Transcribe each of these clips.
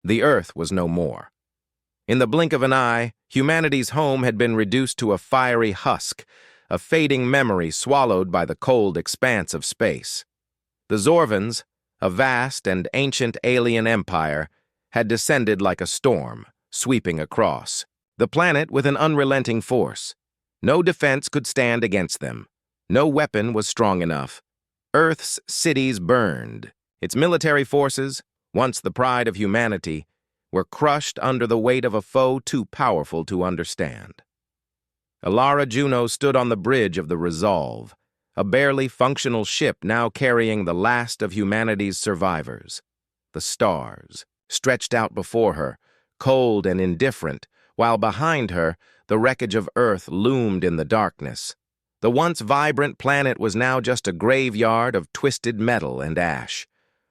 The Earth was no more. In the blink of an eye, humanity's home had been reduced to a fiery husk, a fading memory swallowed by the cold expanse of space. The Zorvans, a vast and ancient alien empire, had descended like a storm, sweeping across the planet with an unrelenting force. No defense could stand against them. No weapon was strong enough. Earth's cities burned. Its military forces, once the pride of humanity, were crushed under the weight of a foe too powerful to understand. Alara Juno stood on the bridge of the Resolve, a barely functional ship now carrying the last of humanity's survivors. The stars stretched out before her, cold and indifferent, while behind her, the wreckage of Earth loomed in the darkness. The once vibrant planet was now just a graveyard of twisted metal and ash.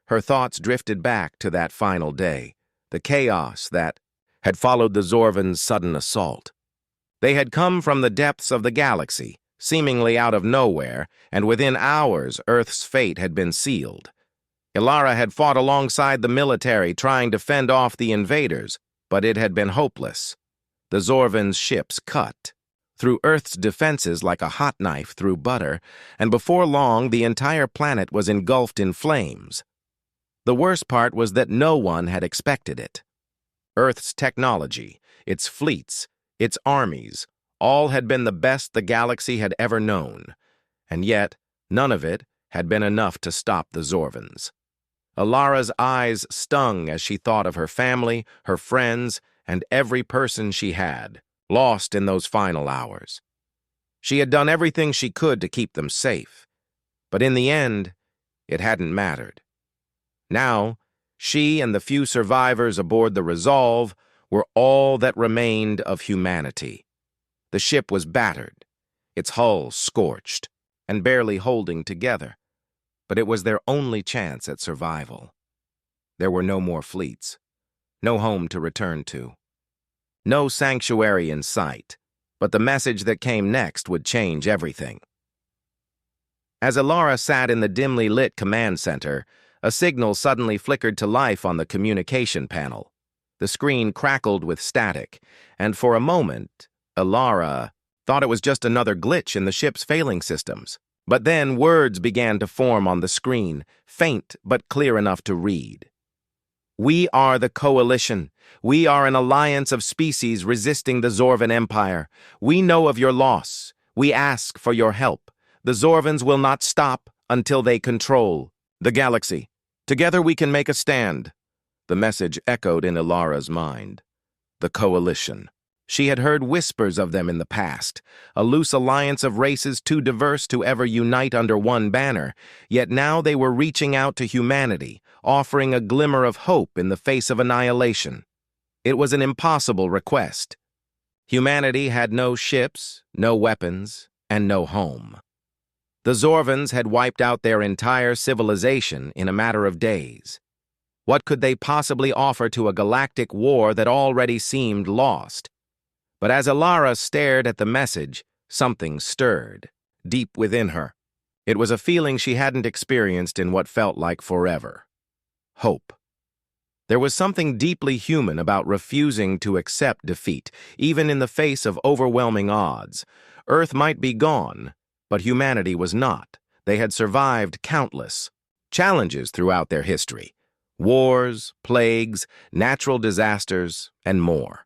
Her thoughts drifted back to that final day, the chaos that had followed the Zorvans' sudden assault. They had come from the depths of the galaxy, seemingly out of nowhere, and within hours Earth's fate had been sealed. Alara had fought alongside the military trying to fend off the invaders, but it had been hopeless. The Zorvans' ships cut through Earth's defenses like a hot knife through butter, and before long the entire planet was engulfed in flames. The worst part was that no one had expected it. Earth's technology, its fleets, its armies, all had been the best the galaxy had ever known, and yet none of it had been enough to stop the Zorvans. Alara's eyes stung as she thought of her family, her friends, and every person she had, lost in those final hours. She had done everything she could to keep them safe, but in the end, it hadn't mattered. Now, she and the few survivors aboard the Resolve were all that remained of humanity. The ship was battered, its hull scorched, and barely holding together, but it was their only chance at survival. There were no more fleets, no home to return to, no sanctuary in sight, but the message that came next would change everything. As Alara sat in the dimly lit command center, a signal suddenly flickered to life on the communication panel. The screen crackled with static, and for a moment, Alara thought it was just another glitch in the ship's failing systems. But then words began to form on the screen, faint but clear enough to read. "We are the Coalition. We are an alliance of species resisting the Zorvan Empire. We know of your loss. We ask for your help. The Zorvans will not stop until they control the galaxy. Together we can make a stand." The message echoed in Alara's mind. The Coalition. She had heard whispers of them in the past, a loose alliance of races too diverse to ever unite under one banner, yet now they were reaching out to humanity, offering a glimmer of hope in the face of annihilation. It was an impossible request. Humanity had no ships, no weapons, and no home. The Zorvans had wiped out their entire civilization in a matter of days. What could they possibly offer to a galactic war that already seemed lost? But as Alara stared at the message, something stirred, deep within her. It was a feeling she hadn't experienced in what felt like forever. Hope. There was something deeply human about refusing to accept defeat, even in the face of overwhelming odds. Earth might be gone, but humanity was not. They had survived countless challenges throughout their history. Wars, plagues, natural disasters, and more.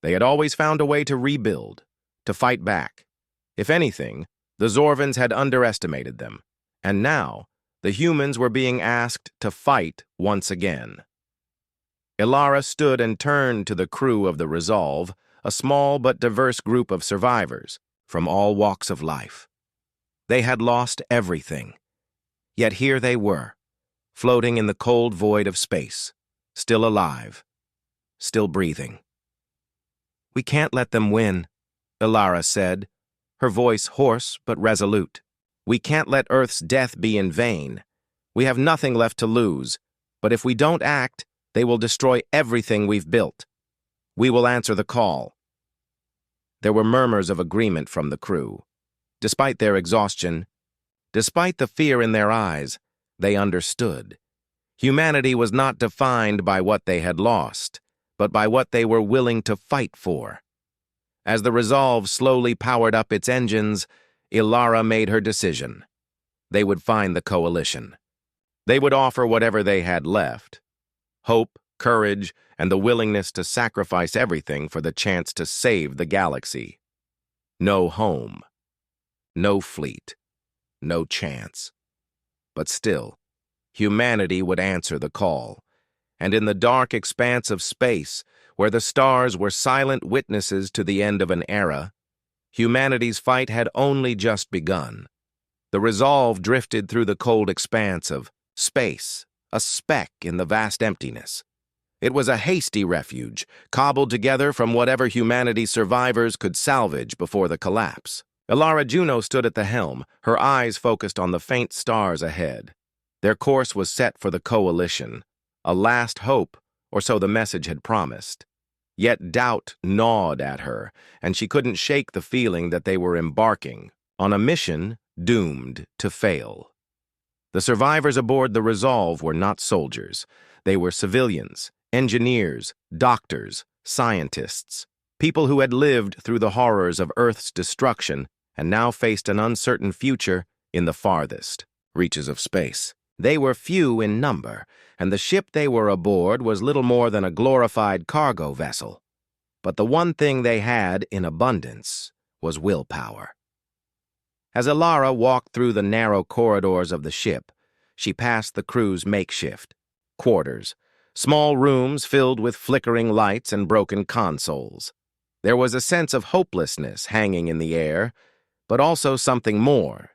They had always found a way to rebuild, to fight back. If anything, the Zorvans had underestimated them, and now the humans were being asked to fight once again. Alara stood and turned to the crew of the Resolve, a small but diverse group of survivors from all walks of life. They had lost everything, yet here they were, floating in the cold void of space, still alive, still breathing. "We can't let them win," Alara said, her voice hoarse but resolute. "We can't let Earth's death be in vain. We have nothing left to lose, but if we don't act, they will destroy everything we've built. We will answer the call." There were murmurs of agreement from the crew. Despite their exhaustion, despite the fear in their eyes, they understood. Humanity was not defined by what they had lost, but by what they were willing to fight for. As the Resolve slowly powered up its engines, Ilara made her decision. They would find the Coalition. They would offer whatever they had left: hope, courage, and the willingness to sacrifice everything for the chance to save the galaxy. No home, no fleet, no chance. But still, humanity would answer the call, and in the dark expanse of space, where the stars were silent witnesses to the end of an era, humanity's fight had only just begun. The Resolve drifted through the cold expanse of space, a speck in the vast emptiness. It was a hasty refuge, cobbled together from whatever humanity's survivors could salvage before the collapse. Ilara Juno stood at the helm, her eyes focused on the faint stars ahead. Their course was set for the Coalition, a last hope, or so the message had promised. Yet doubt gnawed at her, and she couldn't shake the feeling that they were embarking on a mission doomed to fail. The survivors aboard the Resolve were not soldiers. They were civilians, engineers, doctors, scientists, people who had lived through the horrors of Earth's destruction and now faced an uncertain future in the farthest reaches of space. They were few in number, and the ship they were aboard was little more than a glorified cargo vessel. But the one thing they had in abundance was willpower. As Ilara walked through the narrow corridors of the ship, she passed the crew's makeshift quarters, small rooms filled with flickering lights and broken consoles. There was a sense of hopelessness hanging in the air, but also something more.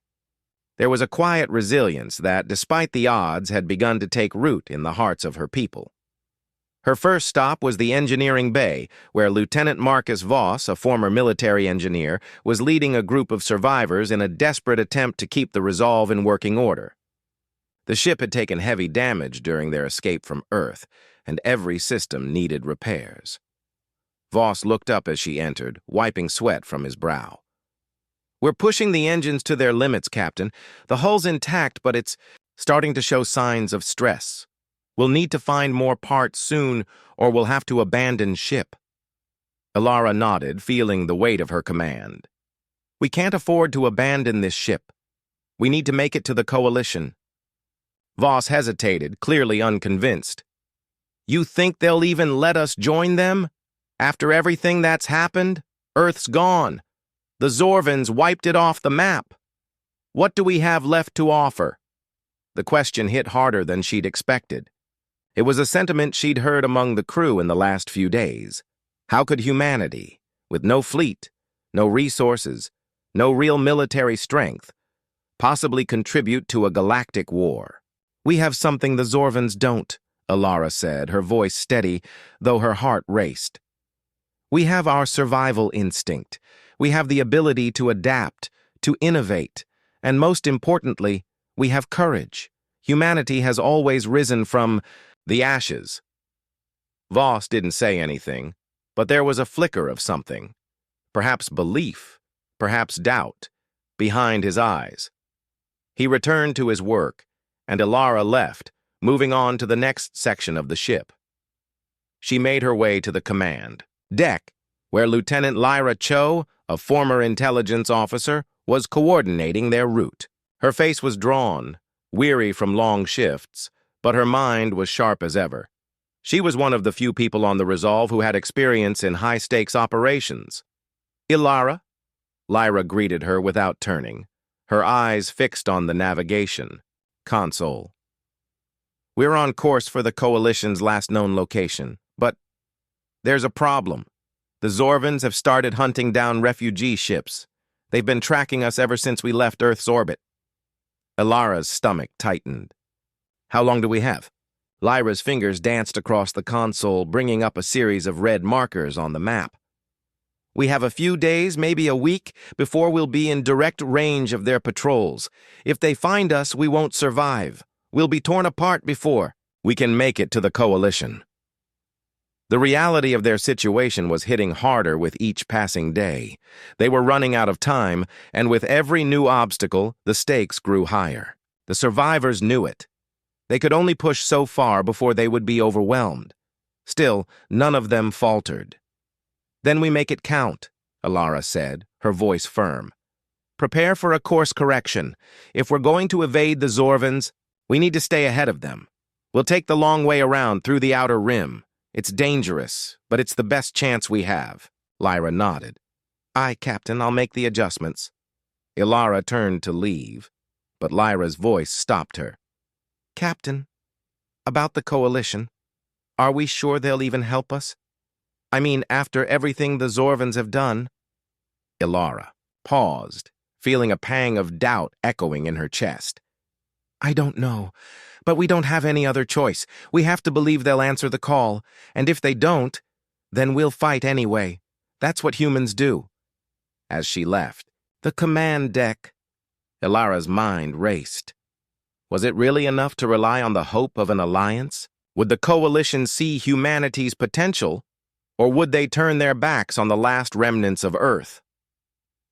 There was a quiet resilience that, despite the odds, had begun to take root in the hearts of her people. Her first stop was the engineering bay, where Lieutenant Marcus Voss, a former military engineer, was leading a group of survivors in a desperate attempt to keep the Resolve in working order. The ship had taken heavy damage during their escape from Earth, and every system needed repairs. Voss looked up as she entered, wiping sweat from his brow. "We're pushing the engines to their limits, Captain. The hull's intact, but it's starting to show signs of stress. We'll need to find more parts soon, or we'll have to abandon ship." Ilara nodded, feeling the weight of her command. "We can't afford to abandon this ship. We need to make it to the Coalition." Voss hesitated, clearly unconvinced. "You think they'll even let us join them? After everything that's happened, Earth's gone. The Zorvans wiped it off the map. What do we have left to offer?" The question hit harder than she'd expected. It was a sentiment she'd heard among the crew in the last few days. How could humanity, with no fleet, no resources, no real military strength, possibly contribute to a galactic war? "We have something the Zorvans don't," Ilara said, her voice steady, though her heart raced. "We have our survival instinct. We have the ability to adapt, to innovate, and most importantly, we have courage. Humanity has always risen from the ashes." Voss didn't say anything, but there was a flicker of something, perhaps belief, perhaps doubt, behind his eyes. He returned to his work, and Ilara left, moving on to the next section of the ship. She made her way to the command deck, where Lieutenant Lyra Cho, a former intelligence officer, was coordinating their route. Her face was drawn, weary from long shifts, but her mind was sharp as ever. She was one of the few people on the Resolve who had experience in high-stakes operations. "Ilara?" Lyra greeted her without turning, her eyes fixed on the navigation console. "We're on course for the Coalition's last known location, but there's a problem. The Zorvans have started hunting down refugee ships. They've been tracking us ever since we left Earth's orbit." Ilara's stomach tightened. "How long do we have?" Lyra's fingers danced across the console, bringing up a series of red markers on the map. "We have a few days, maybe a week, before we'll be in direct range of their patrols. If they find us, we won't survive. We'll be torn apart before we can make it to the Coalition." The reality of their situation was hitting harder with each passing day. They were running out of time, and with every new obstacle, the stakes grew higher. The survivors knew it. They could only push so far before they would be overwhelmed. Still, none of them faltered. "Then we make it count," Alara said, her voice firm. "Prepare for a course correction. If we're going to evade the Zorvans, we need to stay ahead of them. We'll take the long way around through the outer rim. It's dangerous, but it's the best chance we have." Lyra nodded. "Aye, Captain, I'll make the adjustments." Alara turned to leave, but Lyra's voice stopped her. "Captain, about the Coalition, are we sure they'll even help us? I mean, after everything the Zorvans have done?" Alara paused, feeling a pang of doubt echoing in her chest. "I don't know, but we don't have any other choice. We have to believe they'll answer the call, and if they don't, then we'll fight anyway. That's what humans do." As she left, the command deck, Alara's mind raced. Was it really enough to rely on the hope of an alliance? Would the Coalition see humanity's potential, or would they turn their backs on the last remnants of Earth?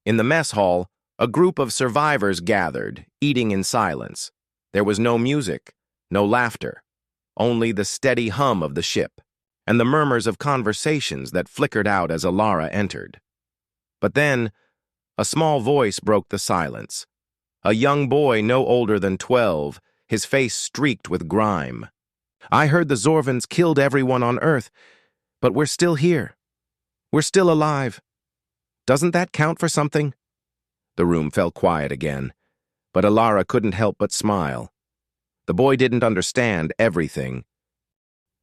In the mess hall, a group of survivors gathered, eating in silence. There was no music, no laughter, only the steady hum of the ship, and the murmurs of conversations that flickered out as Alara entered. But then, a small voice broke the silence. A young boy no older than 12, his face streaked with grime. "I heard the Zorvans killed everyone on Earth, but we're still here. We're still alive. Doesn't that count for something?" The room fell quiet again, but Alara couldn't help but smile. The boy didn't understand everything.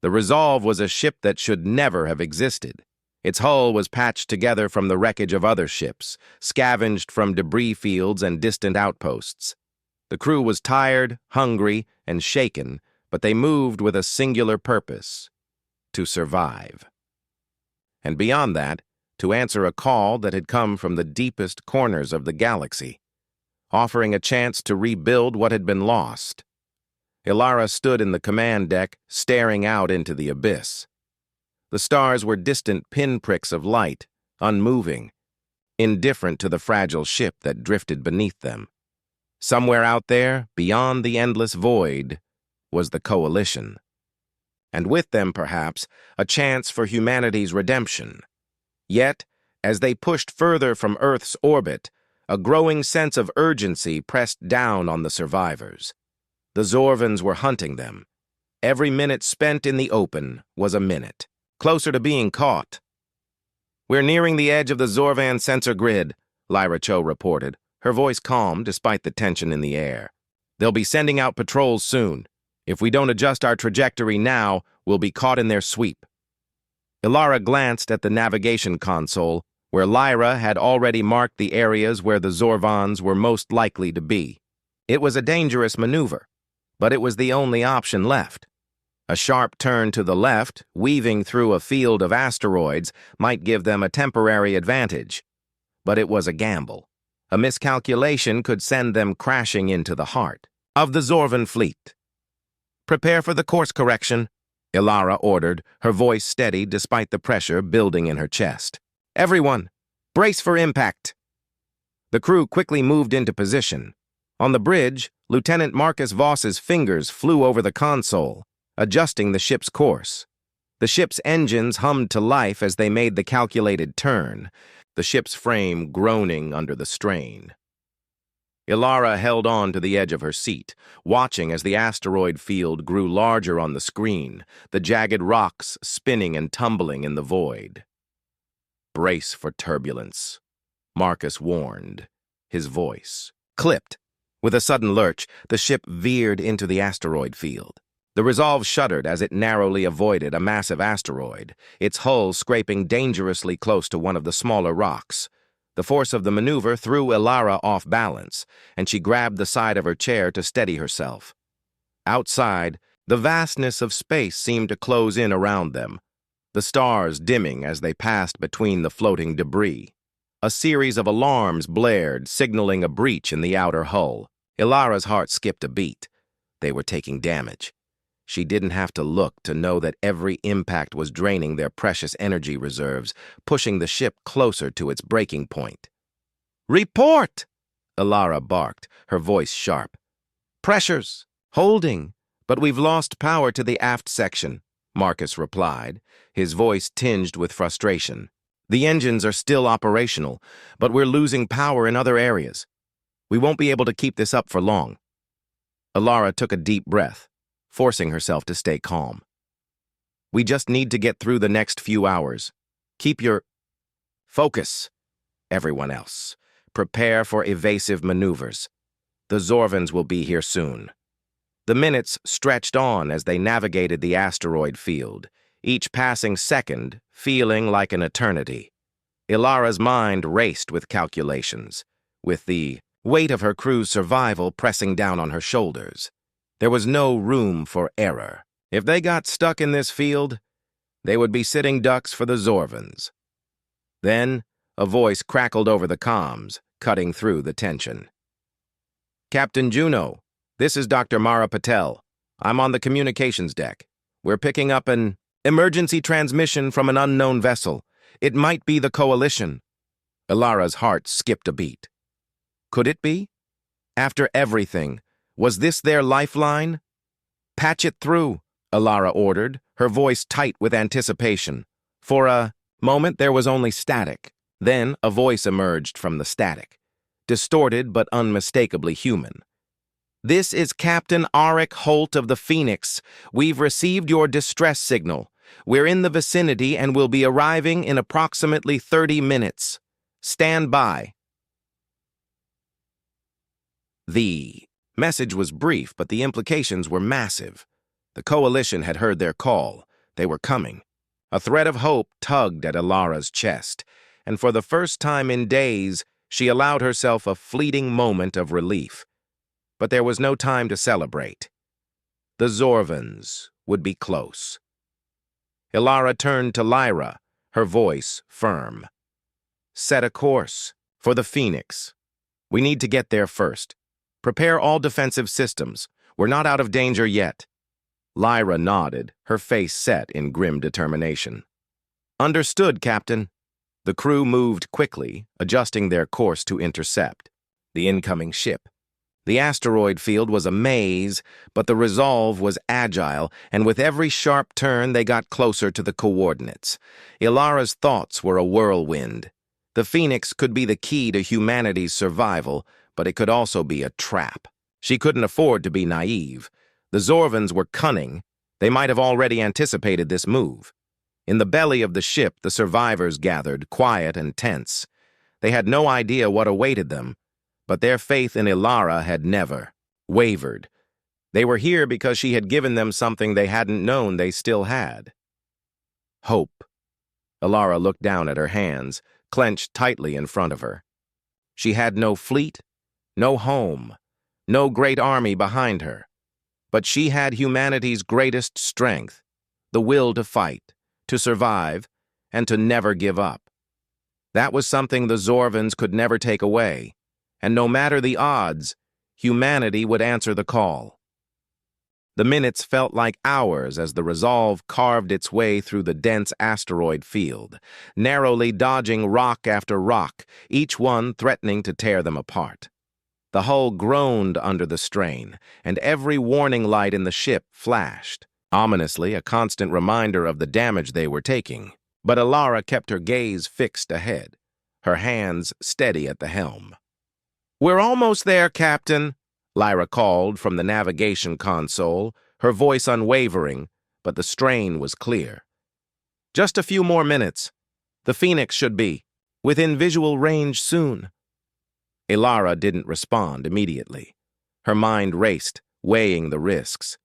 The Resolve was a ship that should never have existed. Its hull was patched together from the wreckage of other ships, scavenged from debris fields and distant outposts. The crew was tired, hungry, and shaken, but they moved with a singular purpose: to survive. And beyond that, to answer a call that had come from the deepest corners of the galaxy, offering a chance to rebuild what had been lost. Alara stood in the command deck, staring out into the abyss. The stars were distant pinpricks of light, unmoving, indifferent to the fragile ship that drifted beneath them. Somewhere out there, beyond the endless void, was the Coalition. And with them, perhaps, a chance for humanity's redemption. Yet, as they pushed further from Earth's orbit, a growing sense of urgency pressed down on the survivors. The Zorvans were hunting them. Every minute spent in the open was a minute closer to being caught. "We're nearing the edge of the Zorvan sensor grid," Lyra Cho reported, her voice calm despite the tension in the air. "They'll be sending out patrols soon. If we don't adjust our trajectory now, we'll be caught in their sweep." Alara glanced at the navigation console, where Lyra had already marked the areas where the Zorvans were most likely to be. It was a dangerous maneuver, but it was the only option left. A sharp turn to the left, weaving through a field of asteroids, might give them a temporary advantage. But it was a gamble. A miscalculation could send them crashing into the heart of the Zorvan fleet. "Prepare for the course correction," Alara ordered, her voice steady despite the pressure building in her chest. "Everyone, brace for impact." The crew quickly moved into position. On the bridge, Lieutenant Marcus Voss's fingers flew over the console, adjusting the ship's course. The ship's engines hummed to life as they made the calculated turn, the ship's frame groaning under the strain. Alara held on to the edge of her seat, watching as the asteroid field grew larger on the screen, the jagged rocks spinning and tumbling in the void. "Brace for turbulence," Marcus warned, his voice clipped. With a sudden lurch, the ship veered into the asteroid field. The Resolve shuddered as it narrowly avoided a massive asteroid, its hull scraping dangerously close to one of the smaller rocks. The force of the maneuver threw Alara off balance, and she grabbed the side of her chair to steady herself. Outside, the vastness of space seemed to close in around them, the stars dimming as they passed between the floating debris. A series of alarms blared, signaling a breach in the outer hull. Ilara's heart skipped a beat. They were taking damage. She didn't have to look to know that every impact was draining their precious energy reserves, pushing the ship closer to its breaking point. "Report!" Alara barked, her voice sharp. "Pressures. Holding. But we've lost power to the aft section, Marcus replied, his voice tinged with frustration. The engines are still operational, but we're losing power in other areas. We won't be able to keep this up for long. Alara took a deep breath, forcing herself to stay calm. We just need to get through the next few hours. Keep your focus, everyone else. Prepare for evasive maneuvers. The Zorvans will be here soon. The minutes stretched on as they navigated the asteroid field, each passing second feeling like an eternity. Ilara's mind raced with calculations, with the weight of her crew's survival pressing down on her shoulders. There was no room for error. If they got stuck in this field, they would be sitting ducks for the Zorvans. Then, a voice crackled over the comms, cutting through the tension. Captain Juno, this is Dr. Mara Patel. I'm on the communications deck. We're picking up an emergency transmission from an unknown vessel. It might be the Coalition. Ilara's heart skipped a beat. Could it be? After everything, was this their lifeline? Patch it through, Ilara ordered, her voice tight with anticipation. For a moment, there was only static. Then, a voice emerged from the static, distorted but unmistakably human. This is Captain Arik Holt of the Phoenix. We've received your distress signal. We're in the vicinity and will be arriving in approximately 30 minutes. Stand by. The message was brief, but the implications were massive. The Coalition had heard their call. They were coming. A thread of hope tugged at Ilara's chest, and for the first time in days, she allowed herself a fleeting moment of relief. But there was no time to celebrate. The Zorvans would be close. Ilara turned to Lyra, her voice firm. Set a course for the Phoenix. We need to get there first. Prepare all defensive systems. We're not out of danger yet. Lyra nodded, her face set in grim determination. Understood, Captain. The crew moved quickly, adjusting their course to intercept the incoming ship. The asteroid field was a maze, but the resolve was agile, and with every sharp turn they got closer to the coordinates. Ilara's thoughts were a whirlwind. The Phoenix could be the key to humanity's survival, but it could also be a trap. She couldn't afford to be naive. The Zorvans were cunning. They might have already anticipated this move. In the belly of the ship, the survivors gathered, quiet and tense. They had no idea what awaited them, but their faith in Ilara had never wavered. They were here because she had given them something they hadn't known they still had. Hope. Ilara looked down at her hands, clenched tightly in front of her. She had no fleet, no home, no great army behind her. But she had humanity's greatest strength, the will to fight, to survive, and to never give up. That was something the Zorvans could never take away, and no matter the odds, humanity would answer the call. The minutes felt like hours as the Resolve carved its way through the dense asteroid field, narrowly dodging rock after rock, each one threatening to tear them apart. The hull groaned under the strain, and every warning light in the ship flashed, ominously a constant reminder of the damage they were taking. But Ilara kept her gaze fixed ahead, her hands steady at the helm. "We're almost there, Captain," Lyra called from the navigation console, her voice unwavering, but the strain was clear. "Just a few more minutes. The Phoenix should be within visual range soon." Ilara didn't respond immediately. Her mind raced, weighing the risks.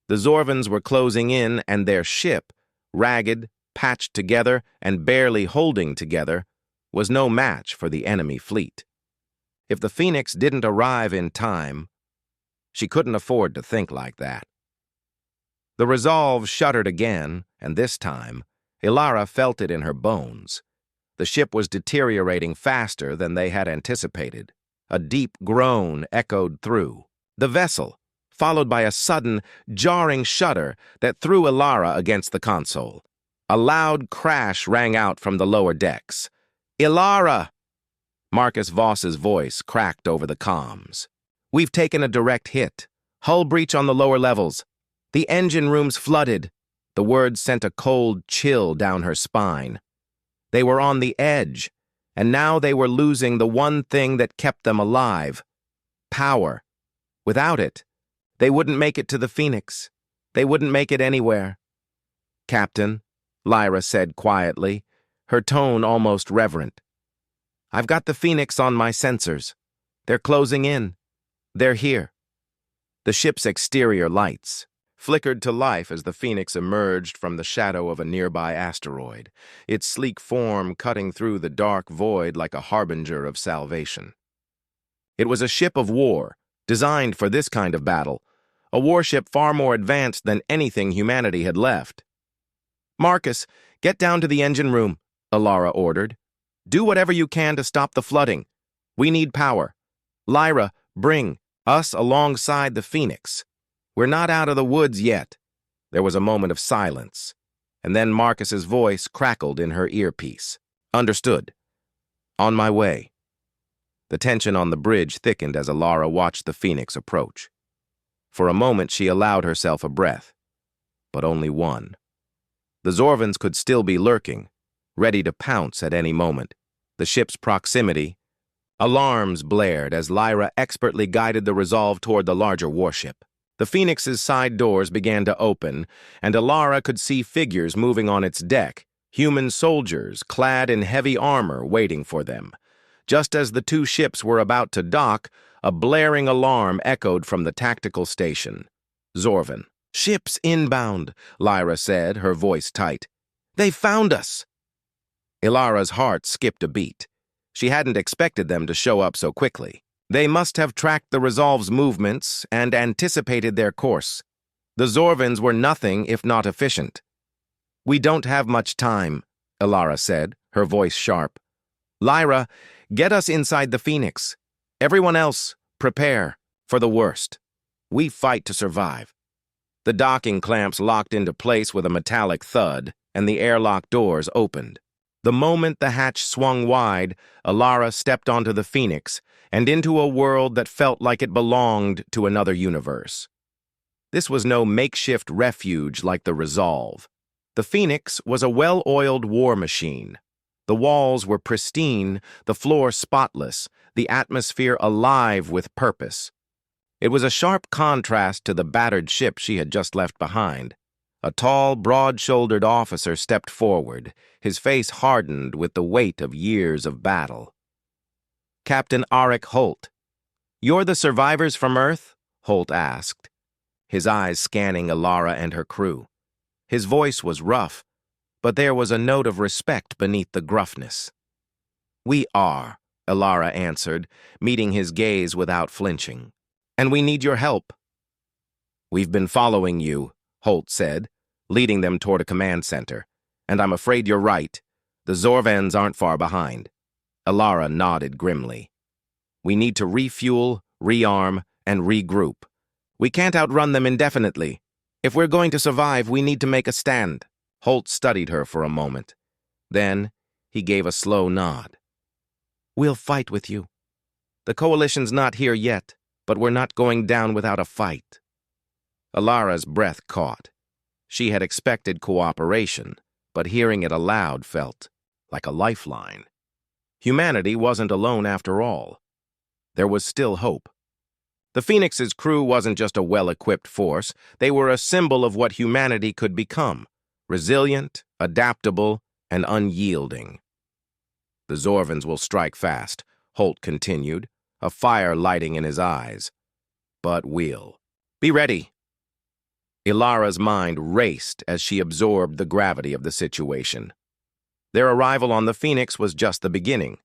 The Zorvans were closing in, and their ship, ragged, patched together, and barely holding together, was no match for the enemy fleet. If the Phoenix didn't arrive in time, she couldn't afford to think like that. The resolve shuddered again, and this time, Ilara felt it in her bones. The ship was deteriorating faster than they had anticipated. A deep groan echoed through the vessel, followed by a sudden, jarring shudder that threw Ilara against the console. A loud crash rang out from the lower decks. "Ilara!" Marcus Voss's voice cracked over the comms. "We've taken a direct hit. Hull breach on the lower levels. The engine room's flooded. The words sent a cold chill down her spine. They were on the edge, and now they were losing the one thing that kept them alive: power. Without it, they wouldn't make it to the Phoenix. They wouldn't make it anywhere. "Captain," Lyra said quietly, her tone almost reverent. "I've got the Phoenix on my sensors. They're closing in. They're here." The ship's exterior lights flickered to life as the Phoenix emerged from the shadow of a nearby asteroid, its sleek form cutting through the dark void like a harbinger of salvation. It was a ship of war, designed for this kind of battle, a warship far more advanced than anything humanity had left. "Marcus, get down to the engine room," Alara ordered. "Do whatever you can to stop the flooding. We need power. Lyra, bring us alongside the Phoenix. We're not out of the woods yet." There was a moment of silence, and then Marcus's voice crackled in her earpiece. "Understood. On my way." The tension on the bridge thickened as Alara watched the Phoenix approach. For a moment she allowed herself a breath, but only one. The Zorvans could still be lurking, ready to pounce at any moment. The ship's proximity. Alarms blared as Lyra expertly guided the Resolve toward the larger warship. The Phoenix's side doors began to open, and Alara could see figures moving on its deck, human soldiers clad in heavy armor waiting for them. Just as the two ships were about to dock, a blaring alarm echoed from the tactical station. "Zorvan. Ships inbound," Lyra said, her voice tight. "They found us." Ilara's heart skipped a beat. She hadn't expected them to show up so quickly. They must have tracked the Resolve's movements and anticipated their course. The Zorvans were nothing if not efficient. "We don't have much time," Alara said, her voice sharp. "Lyra, get us inside the Phoenix. Everyone else, prepare for the worst. We fight to survive." The docking clamps locked into place with a metallic thud, and the airlock doors opened. The moment the hatch swung wide, Alara stepped onto the Phoenix and into a world that felt like it belonged to another universe. This was no makeshift refuge like the Resolve. The Phoenix was a well-oiled war machine. The walls were pristine, the floor spotless, the atmosphere alive with purpose. It was a sharp contrast to the battered ship she had just left behind. A tall, broad-shouldered officer stepped forward, his face hardened with the weight of years of battle. "Captain Arik Holt." "You're the survivors from Earth?" Holt asked, his eyes scanning Alara and her crew. His voice was rough, but there was a note of respect beneath the gruffness. "We are," Alara answered, meeting his gaze without flinching. "And we need your help." "We've been following you," Holt said, leading them toward a command center. "And I'm afraid you're right. The Zorvans aren't far behind." Alara nodded grimly. "We need to refuel, rearm, and regroup. We can't outrun them indefinitely. If we're going to survive, we need to make a stand." Holt studied her for a moment. Then he gave a slow nod. "We'll fight with you. The Coalition's not here yet, but we're not going down without a fight." Alara's breath caught. She had expected cooperation, but hearing it aloud felt like a lifeline. Humanity wasn't alone after all. There was still hope. The Phoenix's crew wasn't just a well-equipped force, they were a symbol of what humanity could become: resilient, adaptable, and unyielding. "The Zorvans will strike fast," Holt continued, a fire lighting in his eyes. "But we'll be ready." Ilara's mind raced as she absorbed the gravity of the situation. Their arrival on the Phoenix was just the beginning.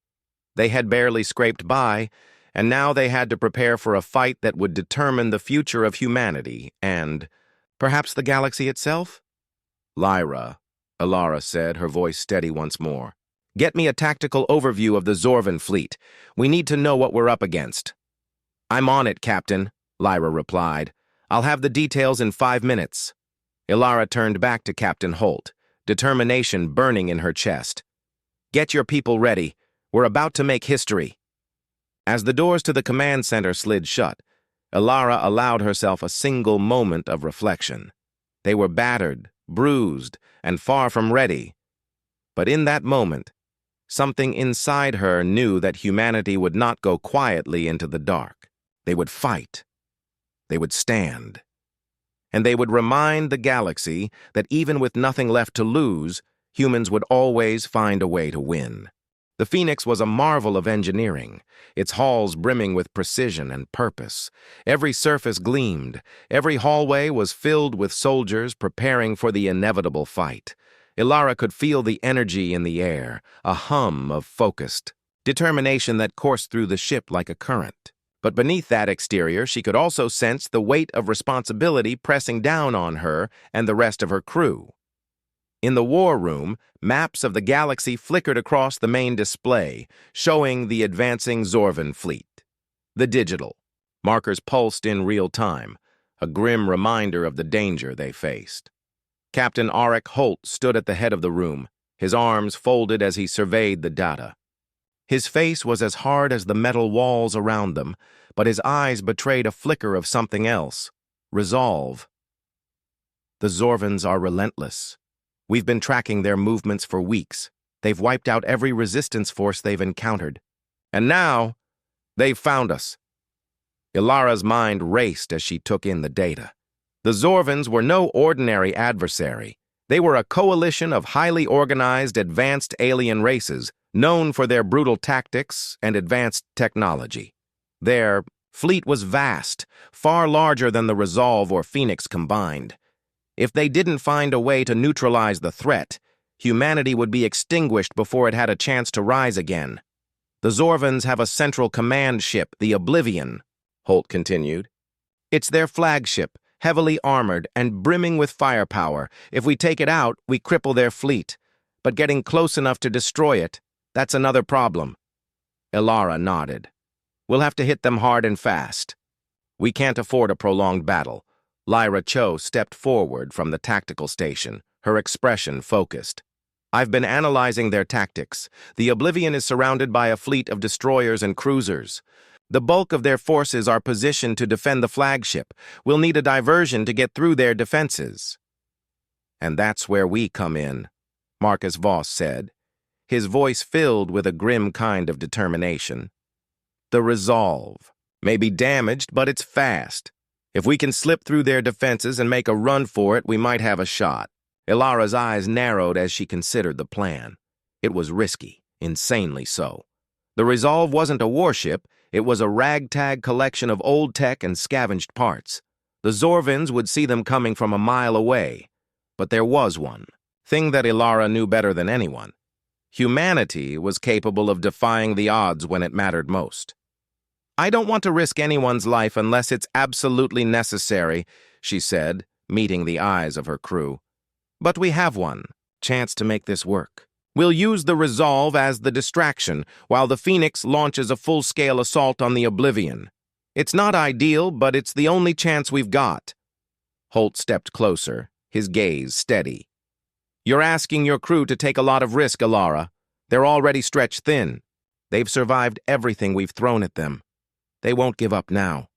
They had barely scraped by, and now they had to prepare for a fight that would determine the future of humanity and, perhaps, the galaxy itself? "Lyra," Alara said, her voice steady once more. "Get me a tactical overview of the Zorvan fleet. We need to know what we're up against." "I'm on it, Captain," Lyra replied. "I'll have the details in 5 minutes." Ilara turned back to Captain Holt, determination burning in her chest. "Get your people ready. We're about to make history." As the doors to the command center slid shut, Ilara allowed herself a single moment of reflection. They were battered, bruised, and far from ready. But in that moment, something inside her knew that humanity would not go quietly into the dark. They would fight. They would stand. And they would remind the galaxy that even with nothing left to lose, humans would always find a way to win. The Phoenix was a marvel of engineering, its halls brimming with precision and purpose. Every surface gleamed. Every hallway was filled with soldiers preparing for the inevitable fight. Ilara could feel the energy in the air, a hum of focused determination that coursed through the ship like a current. But beneath that exterior, she could also sense the weight of responsibility pressing down on her and the rest of her crew. In the war room, maps of the galaxy flickered across the main display, showing the advancing Zorvan fleet. The digital markers pulsed in real time, a grim reminder of the danger they faced. Captain Auric Holt stood at the head of the room, his arms folded as he surveyed the data. His face was as hard as the metal walls around them, but his eyes betrayed a flicker of something else: resolve. The Zorvans are relentless. We've been tracking their movements for weeks. They've wiped out every resistance force they've encountered. And now, they've found us. Ilara's mind raced as she took in the data. The Zorvans were no ordinary adversary. They were a coalition of highly organized, advanced alien races, known for their brutal tactics and advanced technology. Their fleet was vast, far larger than the Resolve or Phoenix combined. If they didn't find a way to neutralize the threat, humanity would be extinguished before it had a chance to rise again. The Zorvans have a central command ship, the Oblivion, Holt continued. It's their flagship, heavily armored and brimming with firepower. If we take it out, we cripple their fleet. But getting close enough to destroy it, that's another problem. Ilara nodded. We'll have to hit them hard and fast. We can't afford a prolonged battle. Lyra Cho stepped forward from the tactical station, her expression focused. I've been analyzing their tactics. The Oblivion is surrounded by a fleet of destroyers and cruisers. The bulk of their forces are positioned to defend the flagship. We'll need a diversion to get through their defenses. And that's where we come in, Marcus Voss said, his voice filled with a grim kind of determination. The Resolve may be damaged, but it's fast. If we can slip through their defenses and make a run for it, we might have a shot. Ilara's eyes narrowed as she considered the plan. It was risky, insanely so. The Resolve wasn't a warship, it was a ragtag collection of old tech and scavenged parts. The Zorvans would see them coming from a mile away. But there was one thing that Ilara knew better than anyone. Humanity was capable of defying the odds when it mattered most. I don't want to risk anyone's life unless it's absolutely necessary, she said, meeting the eyes of her crew. But we have one chance to make this work. We'll use the Resolve as the distraction while the Phoenix launches a full-scale assault on the Oblivion. It's not ideal, but it's the only chance we've got. Holt stepped closer, his gaze steady. You're asking your crew to take a lot of risk, Ilara. They're already stretched thin. They've survived everything we've thrown at them. They won't give up now.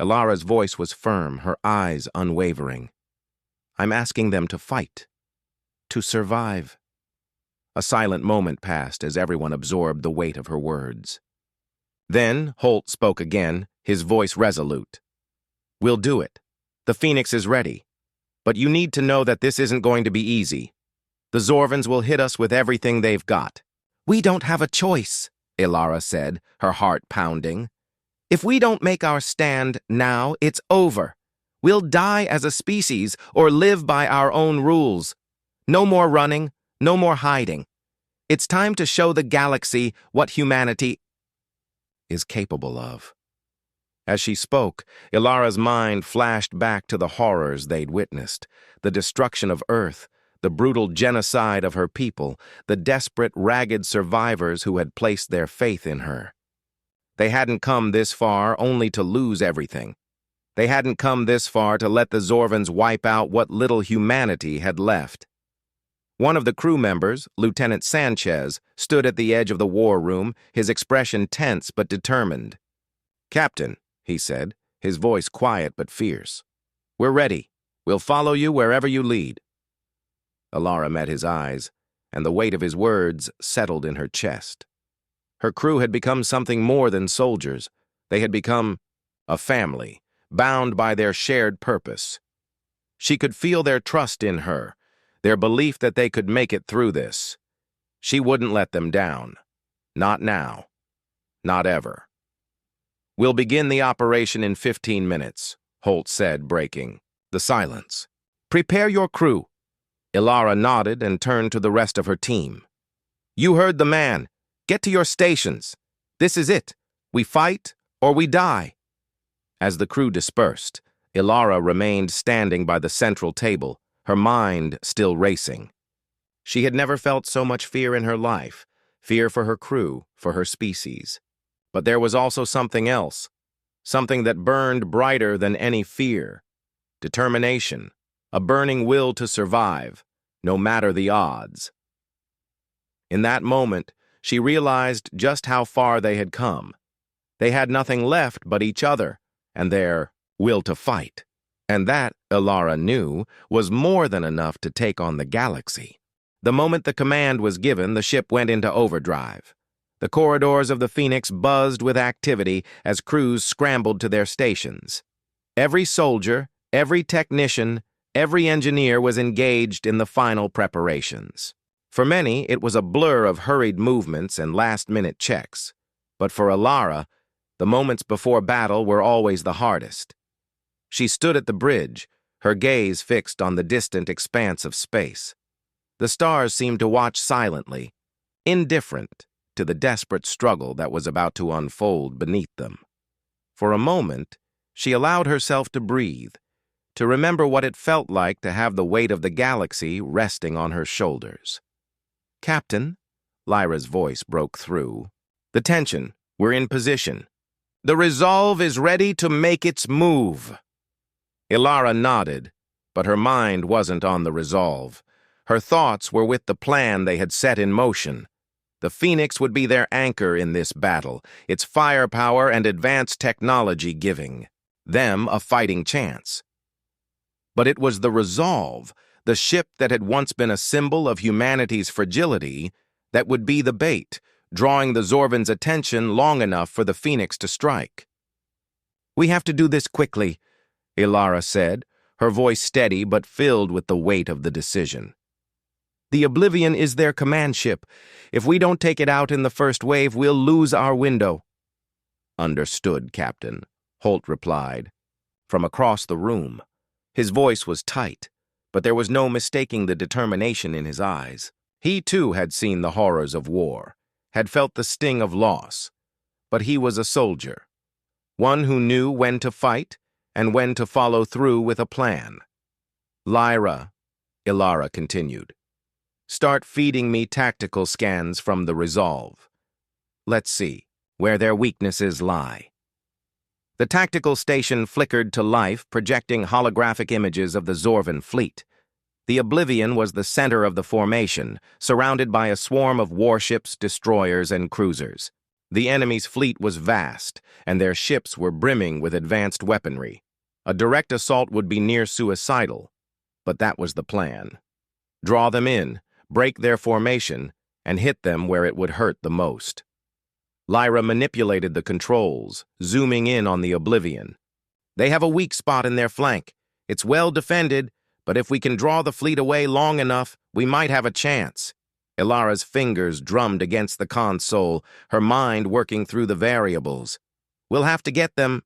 Ilara's voice was firm, her eyes unwavering. I'm asking them to fight. To survive. A silent moment passed as everyone absorbed the weight of her words. Then Holt spoke again, his voice resolute. We'll do it. The Phoenix is ready. But you need to know that this isn't going to be easy. The Zorvans will hit us with everything they've got. We don't have a choice, Ilara said, her heart pounding. If we don't make our stand now, it's over. We'll die as a species or live by our own rules. No more running, no more hiding. It's time to show the galaxy what humanity is capable of. As she spoke, Ilara's mind flashed back to the horrors they'd witnessed, the destruction of Earth, the brutal genocide of her people, the desperate, ragged survivors who had placed their faith in her. They hadn't come this far only to lose everything. They hadn't come this far to let the Zorvans wipe out what little humanity had left. One of the crew members, Lieutenant Sanchez, stood at the edge of the war room, his expression tense but determined. Captain, he said, his voice quiet but fierce. "We're ready. We'll follow you wherever you lead." Alara met his eyes, and the weight of his words settled in her chest. Her crew had become something more than soldiers. They had become a family, bound by their shared purpose. She could feel their trust in her, their belief that they could make it through this. She wouldn't let them down. Not now. Not ever. "We'll begin the operation in 15 minutes, Holt said, breaking the silence. "Prepare your crew." Alara nodded and turned to the rest of her team. "You heard the man. Get to your stations. This is it. We fight or we die." As the crew dispersed, Alara remained standing by the central table, her mind still racing. She had never felt so much fear in her life, fear for her crew, for her species. But there was also something else, something that burned brighter than any fear. Determination, a burning will to survive, no matter the odds. In that moment, she realized just how far they had come. They had nothing left but each other and their will to fight. And that, Alara knew, was more than enough to take on the galaxy. The moment the command was given, the ship went into overdrive. The corridors of the Phoenix buzzed with activity as crews scrambled to their stations. Every soldier, every technician, every engineer was engaged in the final preparations. For many, it was a blur of hurried movements and last-minute checks. But for Alara, the moments before battle were always the hardest. She stood at the bridge, her gaze fixed on the distant expanse of space. The stars seemed to watch silently, indifferent to the desperate struggle that was about to unfold beneath them. For a moment, she allowed herself to breathe, to remember what it felt like to have the weight of the galaxy resting on her shoulders. "Captain," Lyra's voice broke through. "The tension. We're in position. The resolve is ready to make its move." Alara nodded, but her mind wasn't on the resolve. Her thoughts were with the plan they had set in motion. The Phoenix would be their anchor in this battle, its firepower and advanced technology giving them a fighting chance. But it was the resolve, the ship that had once been a symbol of humanity's fragility, that would be the bait, drawing the Zorvan's attention long enough for the Phoenix to strike. "We have to do this quickly," Alara said, her voice steady but filled with the weight of the decision. "The Oblivion is their command ship. If we don't take it out in the first wave, we'll lose our window." "Understood, Captain," Holt replied. From across the room, his voice was tight, but there was no mistaking the determination in his eyes. He too had seen the horrors of war, had felt the sting of loss, but he was a soldier, one who knew when to fight and when to follow through with a plan. "Lyra," Alara continued, "start feeding me tactical scans from the resolve. Let's see where their weaknesses lie." The tactical station flickered to life, projecting holographic images of the Zorvan fleet. The Oblivion was the center of the formation, surrounded by a swarm of warships, destroyers, and cruisers. The enemy's fleet was vast, and their ships were brimming with advanced weaponry. A direct assault would be near suicidal, but that was the plan. Draw them in, break their formation, and hit them where it would hurt the most. Lyra manipulated the controls, zooming in on the Oblivion. "They have a weak spot in their flank. It's well defended, but if we can draw the fleet away long enough, we might have a chance." Alara's fingers drummed against the console, her mind working through the variables. "We'll have to get them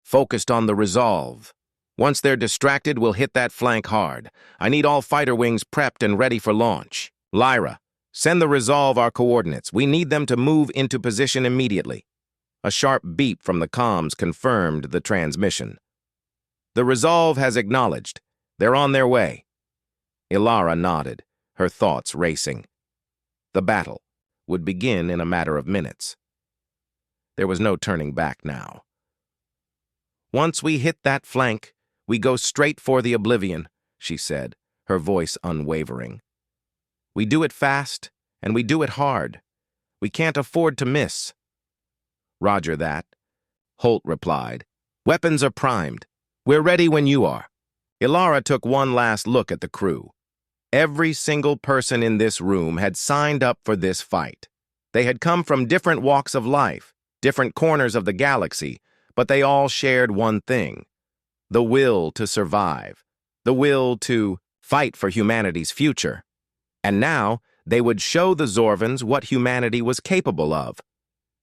focused on the resolve. Once they're distracted, we'll hit that flank hard. I need all fighter wings prepped and ready for launch. Lyra, send the resolve our coordinates. We need them to move into position immediately." A sharp beep from the comms confirmed the transmission. "The resolve has acknowledged. They're on their way." Alara nodded, her thoughts racing. The battle would begin in a matter of minutes. There was no turning back now. "Once we hit that flank, we go straight for the Oblivion," she said, her voice unwavering. "We do it fast, and we do it hard. We can't afford to miss." "Roger that," Holt replied, Weapons are primed. We're ready when you are. Ilara took one last look at the crew. Every single person in this room had signed up for this fight. They had come from different walks of life, different corners of the galaxy, but they all shared one thing: the will to survive, the will to fight for humanity's future. And now, they would show the Zorvans what humanity was capable of.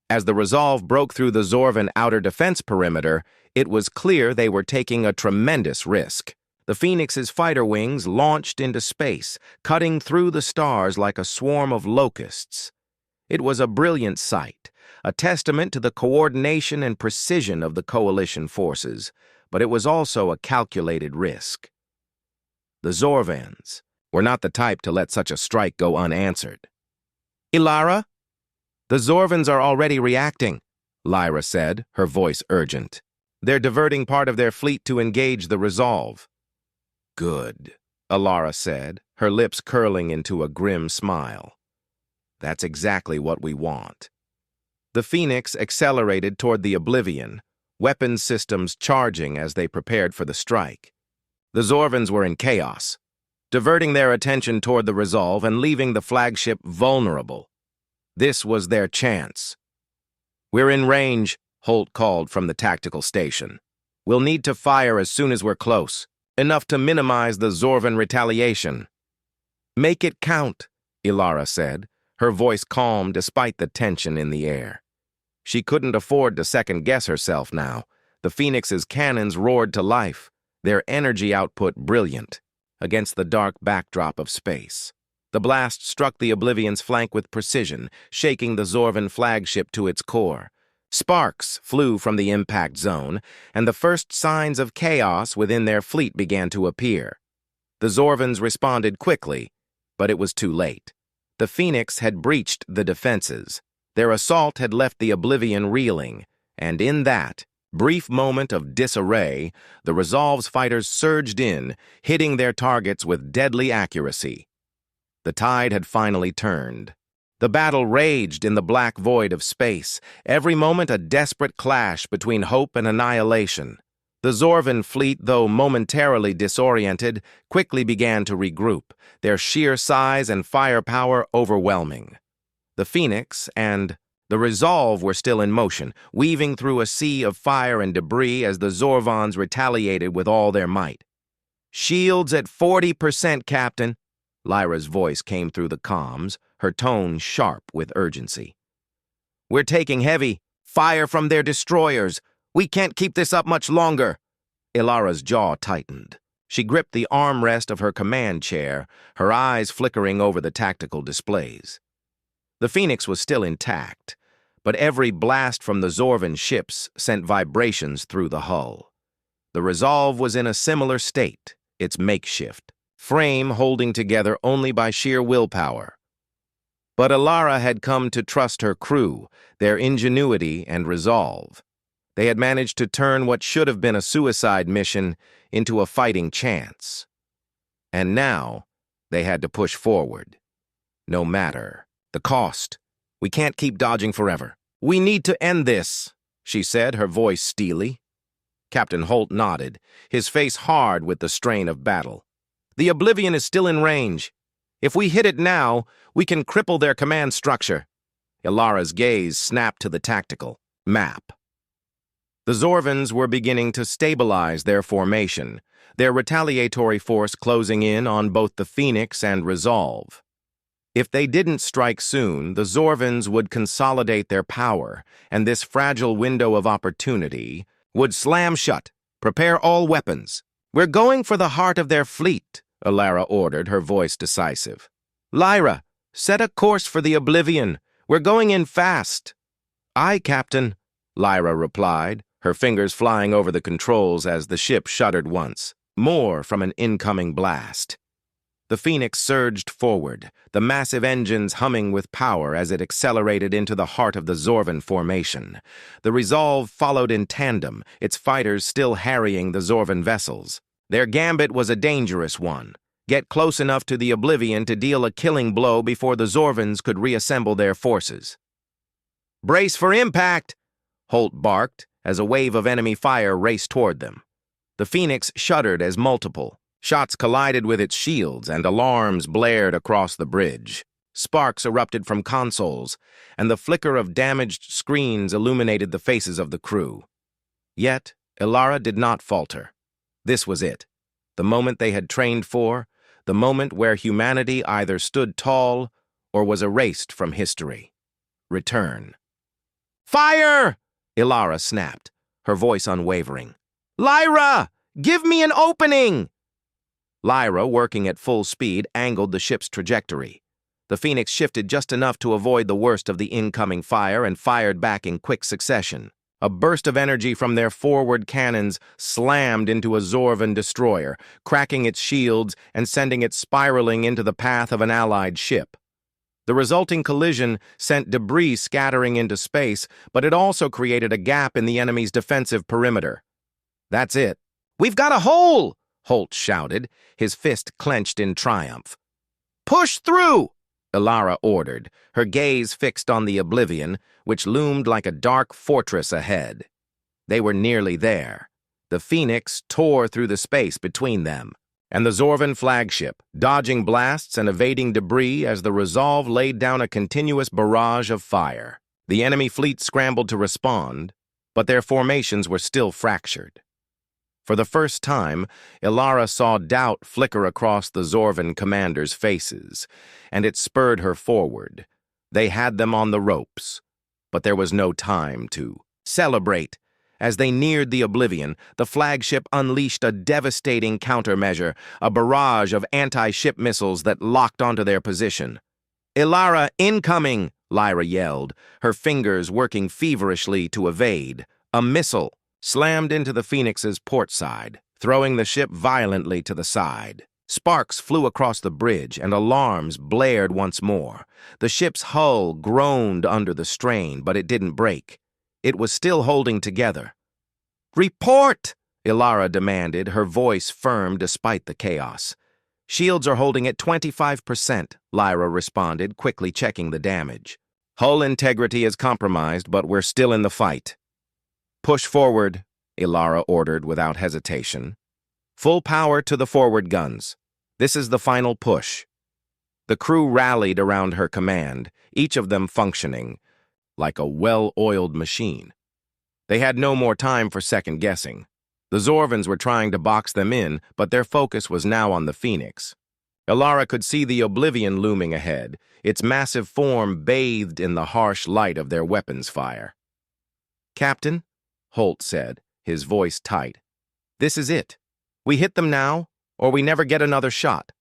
As the Resolve broke through the Zorvan outer defense perimeter, it was clear they were taking a tremendous risk. The Phoenix's fighter wings launched into space, cutting through the stars like a swarm of locusts. It was a brilliant sight, a testament to the coordination and precision of the coalition forces, but it was also a calculated risk. The Zorvans were not the type to let such a strike go unanswered. "Ilara?" "The Zorvans are already reacting," Lyra said, her voice urgent. "They're diverting part of their fleet to engage the Resolve." "Good," Ilara said, her lips curling into a grim smile. "That's exactly what we want." The Phoenix accelerated toward the Oblivion, weapons systems charging as they prepared for the strike. The Zorvans were in chaos, diverting their attention toward the Resolve and leaving the flagship vulnerable. This was their chance. "We're in range," Holt called from the tactical station. "We'll need to fire as soon as we're close, enough to minimize the Zorvan retaliation." "Make it count," Ilara said, her voice calm despite the tension in the air. She couldn't afford to second-guess herself now. The Phoenix's cannons roared to life, their energy output brilliant, against the dark backdrop of space. The blast struck the Oblivion's flank with precision, shaking the Zorvan flagship to its core. Sparks flew from the impact zone, and the first signs of chaos within their fleet began to appear. The Zorvans responded quickly, but it was too late. The Phoenix had breached the defenses. Their assault had left the Oblivion reeling, and in that brief moment of disarray, the Resolve's fighters surged in, hitting their targets with deadly accuracy. The tide had finally turned. The battle raged in the black void of space, every moment a desperate clash between hope and annihilation. The Zorvan fleet, though momentarily disoriented, quickly began to regroup, their sheer size and firepower overwhelming. The Phoenix and the Resolve were still in motion, weaving through a sea of fire and debris as the Zorvans retaliated with all their might. "Shields at 40%, Captain." Lyra's voice came through the comms, her tone sharp with urgency. "We're taking heavy fire from their destroyers. We can't keep this up much longer." Ilara's jaw tightened. She gripped the armrest of her command chair, her eyes flickering over the tactical displays. The Phoenix was still intact, but every blast from the Zorvan ships sent vibrations through the hull. The Resolve was in a similar state, its makeshift frame holding together only by sheer willpower. But Ilara had come to trust her crew, their ingenuity and resolve. They had managed to turn what should have been a suicide mission into a fighting chance. And now, they had to push forward. No matter the cost. "We can't keep dodging forever. We need to end this," she said, her voice steely. Captain Holt nodded, his face hard with the strain of battle. "The Oblivion is still in range. If we hit it now, we can cripple their command structure." Ilara's gaze snapped to the tactical map. The Zorvans were beginning to stabilize their formation, their retaliatory force closing in on both the Phoenix and Resolve. If they didn't strike soon, the Zorvans would consolidate their power, and this fragile window of opportunity would slam shut. "Prepare all weapons." "We're going for the heart of their fleet," Ilara ordered, her voice decisive. "Lyra, set a course for the Oblivion. We're going in fast." "Aye, Captain," Lyra replied, her fingers flying over the controls as the ship shuddered once, more from an incoming blast. The Phoenix surged forward, the massive engines humming with power as it accelerated into the heart of the Zorvan formation. The Resolve followed in tandem, its fighters still harrying the Zorvan vessels. Their gambit was a dangerous one. Get close enough to the Oblivion to deal a killing blow before the Zorvans could reassemble their forces. "Brace for impact!" Holt barked, as a wave of enemy fire raced toward them. The Phoenix shuddered as multiple shots collided with its shields and alarms blared across the bridge. Sparks erupted from consoles, and the flicker of damaged screens illuminated the faces of the crew. Yet, Ilara did not falter. This was it, the moment they had trained for, the moment where humanity either stood tall or was erased from history. Return. "Fire!" Ilara snapped, her voice unwavering. "Lyra! Give me an opening!" Lyra, working at full speed, angled the ship's trajectory. The Phoenix shifted just enough to avoid the worst of the incoming fire and fired back in quick succession. A burst of energy from their forward cannons slammed into a Zorvan destroyer, cracking its shields and sending it spiraling into the path of an allied ship. The resulting collision sent debris scattering into space, but it also created a gap in the enemy's defensive perimeter. "That's it." "We've got a hole!" Holt shouted, his fist clenched in triumph. "Push through!" Ilara ordered, her gaze fixed on the Oblivion, which loomed like a dark fortress ahead. They were nearly there. The Phoenix tore through the space between them, and the Zorvan flagship, dodging blasts and evading debris as the Resolve laid down a continuous barrage of fire. The enemy fleet scrambled to respond, but their formations were still fractured. For the first time, Ilara saw doubt flicker across the Zorvan commanders' faces, and it spurred her forward. They had them on the ropes, but there was no time to celebrate. As they neared the Oblivion, the flagship unleashed a devastating countermeasure, a barrage of anti-ship missiles that locked onto their position. "Ilara, incoming!" Lyra yelled, her fingers working feverishly to evade. A missile slammed into the Phoenix's port side, throwing the ship violently to the side. Sparks flew across the bridge, and alarms blared once more. The ship's hull groaned under the strain, but it didn't break. It was still holding together. "Report!" Ilara demanded, her voice firm despite the chaos. "Shields are holding at 25%, Lyra responded, quickly checking the damage. "Hull integrity is compromised, but we're still in the fight." "Push forward," Ilara ordered without hesitation. "Full power to the forward guns. This is the final push." The crew rallied around her command, each of them functioning like a well-oiled machine. They had no more time for second-guessing. The Zorvans were trying to box them in, but their focus was now on the Phoenix. Ilara could see the Oblivion looming ahead, its massive form bathed in the harsh light of their weapons fire. "Captain," Holt said, his voice tight, "this is it. We hit them now, or we never get another shot."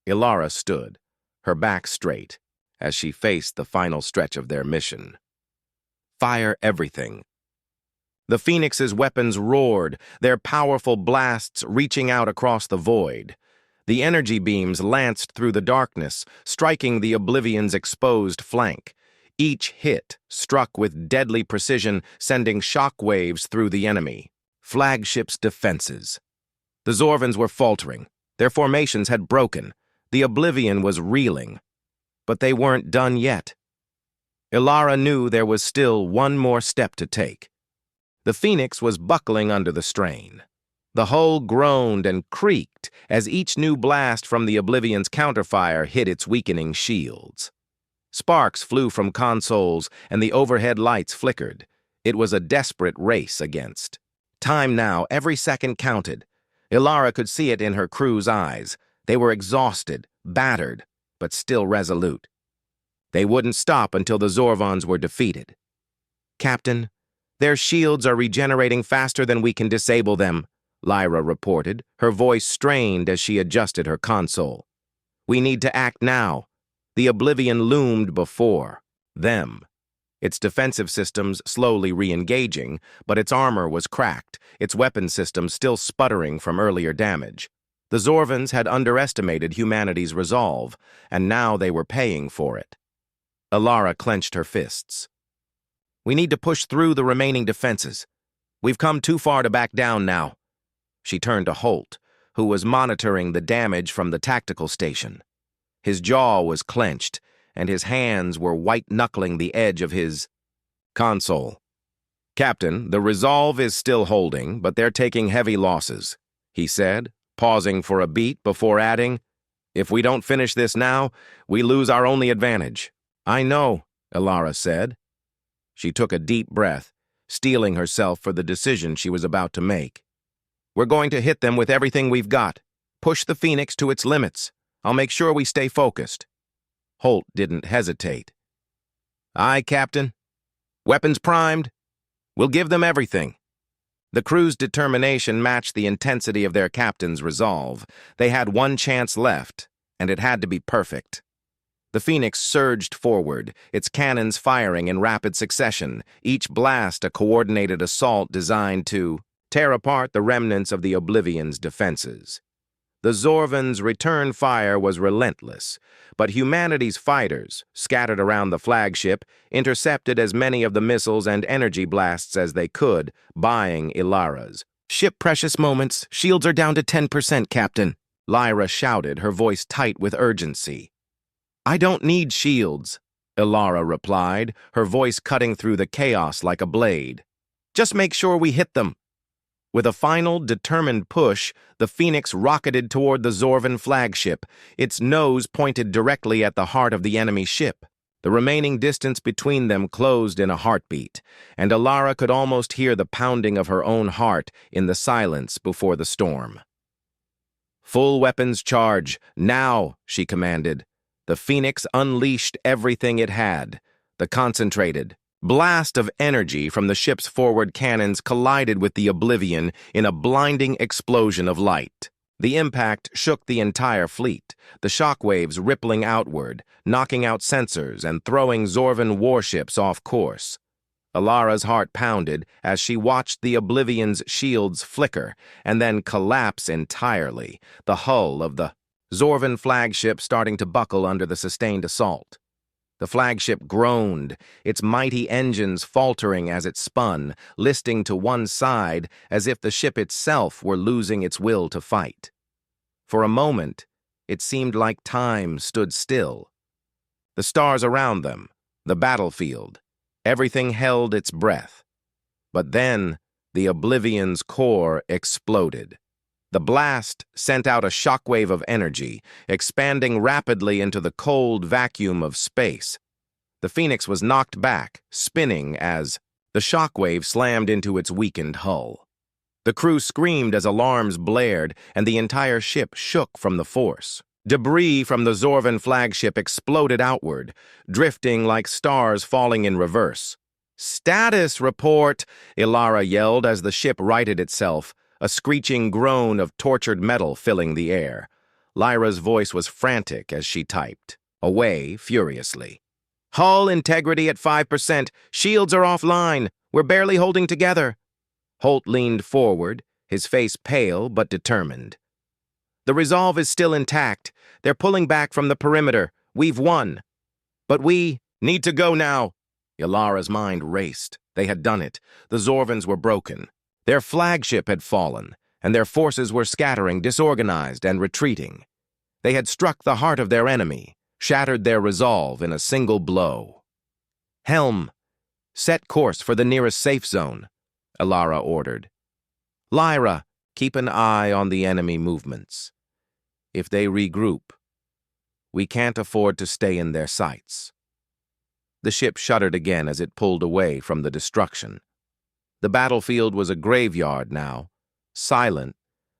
Ilara stood, her back straight, as she faced the final stretch of their mission. Fire everything. The Phoenix's weapons roared, their powerful blasts reaching out across the void. The energy beams lanced through the darkness, striking the Oblivion's exposed flank. Each hit struck with deadly precision, sending shock waves through the enemy. Flagship's defenses. The Zorvans were faltering. Their formations had broken. The Oblivion was reeling. But they weren't done yet. Ilara knew there was still one more step to take. The Phoenix was buckling under the strain. The hull groaned and creaked as each new blast from the Oblivion's counterfire hit its weakening shields. Sparks flew from consoles, and the overhead lights flickered. It was a desperate race against time now. Every second counted. Ilara could see it in her crew's eyes. They were exhausted, battered, but still resolute. They wouldn't stop until the Zorvans were defeated. "Captain, their shields are regenerating faster than we can disable them," Lyra reported, her voice strained as she adjusted her console. "We need to act now." The Oblivion loomed before them, its defensive systems slowly re-engaging, but its armor was cracked, its weapon systems still sputtering from earlier damage. The Zorvans had underestimated humanity's resolve, and now they were paying for it. Ilara clenched her fists. "We need to push through the remaining defenses. We've come too far to back down now." She turned to Holt, who was monitoring the damage from the tactical station. His jaw was clenched, and his hands were white-knuckling the edge of his console. "Captain, the resolve is still holding, but they're taking heavy losses," he said, pausing for a beat before adding, "If we don't finish this now, we lose our only advantage." "I know," Ilara said. She took a deep breath, steeling herself for the decision she was about to make. "We're going to hit them with everything we've got. Push the Phoenix to its limits. I'll make sure we stay focused." Holt didn't hesitate. "Aye, Captain. Weapons primed. We'll give them everything." The crew's determination matched the intensity of their captain's resolve. They had one chance left, and it had to be perfect. The Phoenix surged forward, its cannons firing in rapid succession, each blast a coordinated assault designed to tear apart the remnants of the Oblivion's defenses. The Zorvan's return fire was relentless, but humanity's fighters, scattered around the flagship, intercepted as many of the missiles and energy blasts as they could, buying Ilara's. "Ship precious moments. Shields are down to 10%, Captain," Lyra shouted, her voice tight with urgency. "I don't need shields," Ilara replied, her voice cutting through the chaos like a blade. "Just make sure we hit them." With a final, determined push, the Phoenix rocketed toward the Zorvan flagship, its nose pointed directly at the heart of the enemy ship. The remaining distance between them closed in a heartbeat, and Ilara could almost hear the pounding of her own heart in the silence before the storm. "Full weapons charge, now," she commanded. The Phoenix unleashed everything it had. The concentrated blast of energy from the ship's forward cannons collided with the Oblivion in a blinding explosion of light. The impact shook the entire fleet, the shockwaves rippling outward, knocking out sensors and throwing Zorvan warships off course. Ilara's heart pounded as she watched the Oblivion's shields flicker and then collapse entirely, the hull of the Zorvan flagship starting to buckle under the sustained assault. The flagship groaned, its mighty engines faltering as it spun, listing to one side as if the ship itself were losing its will to fight. For a moment, it seemed like time stood still. The stars around them, the battlefield, everything held its breath. But then, the Oblivion's core exploded. The blast sent out a shockwave of energy, expanding rapidly into the cold vacuum of space. The Phoenix was knocked back, spinning as the shockwave slammed into its weakened hull. The crew screamed as alarms blared, and the entire ship shook from the force. Debris from the Zorvan flagship exploded outward, drifting like stars falling in reverse. "Status report!" Ilara yelled as the ship righted itself, a screeching groan of tortured metal filling the air. Lyra's voice was frantic as she typed, away furiously. "Hull integrity at 5%. Shields are offline. We're barely holding together." Holt leaned forward, his face pale but determined. "The resolve is still intact. They're pulling back from the perimeter. We've won. But we need to go now." Ilara's mind raced. They had done it. The Zorvans were broken. Their flagship had fallen, and their forces were scattering, disorganized, and retreating. They had struck the heart of their enemy, shattered their resolve in a single blow. "Helm, set course for the nearest safe zone," Ilara ordered. "Lyra, keep an eye on the enemy movements. If they regroup, we can't afford to stay in their sights." The ship shuddered again as it pulled away from the destruction. The battlefield was a graveyard now, silent,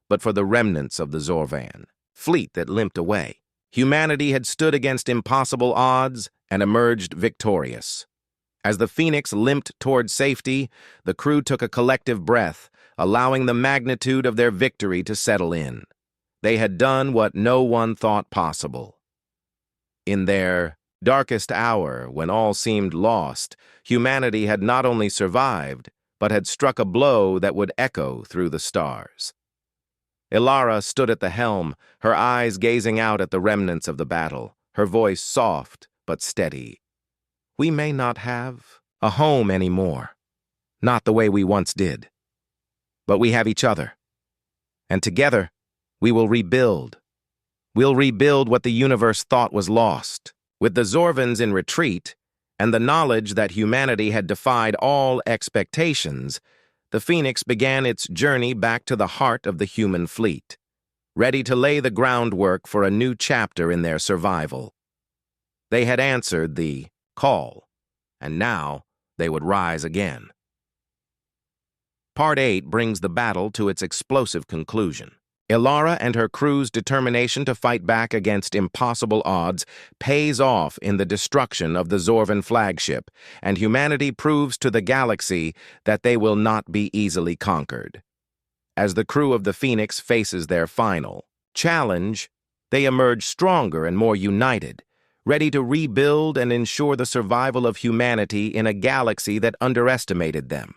but for the remnants of the Zorvan fleet that limped away. Humanity had stood against impossible odds and emerged victorious. As the Phoenix limped toward safety, the crew took a collective breath, allowing the magnitude of their victory to settle in. They had done what no one thought possible. In their darkest hour, when all seemed lost, humanity had not only survived, but had struck a blow that would echo through the stars. Ilara stood at the helm, her eyes gazing out at the remnants of the battle, her voice soft but steady. "We may not have a home anymore, not the way we once did. But we have each other. And together, we will rebuild. We'll rebuild what the universe thought was lost. With the Zorvans in retreat, and the knowledge that humanity had defied all expectations, the Phoenix began its journey back to the heart of the human fleet, ready to lay the groundwork for a new chapter in their survival. They had answered the call, and now they would rise again. Part 8 brings the battle to its explosive conclusion. Ilara and her crew's determination to fight back against impossible odds pays off in the destruction of the Zorvan flagship, and humanity proves to the galaxy that they will not be easily conquered. As the crew of the Phoenix faces their final challenge, they emerge stronger and more united, ready to rebuild and ensure the survival of humanity in a galaxy that underestimated them.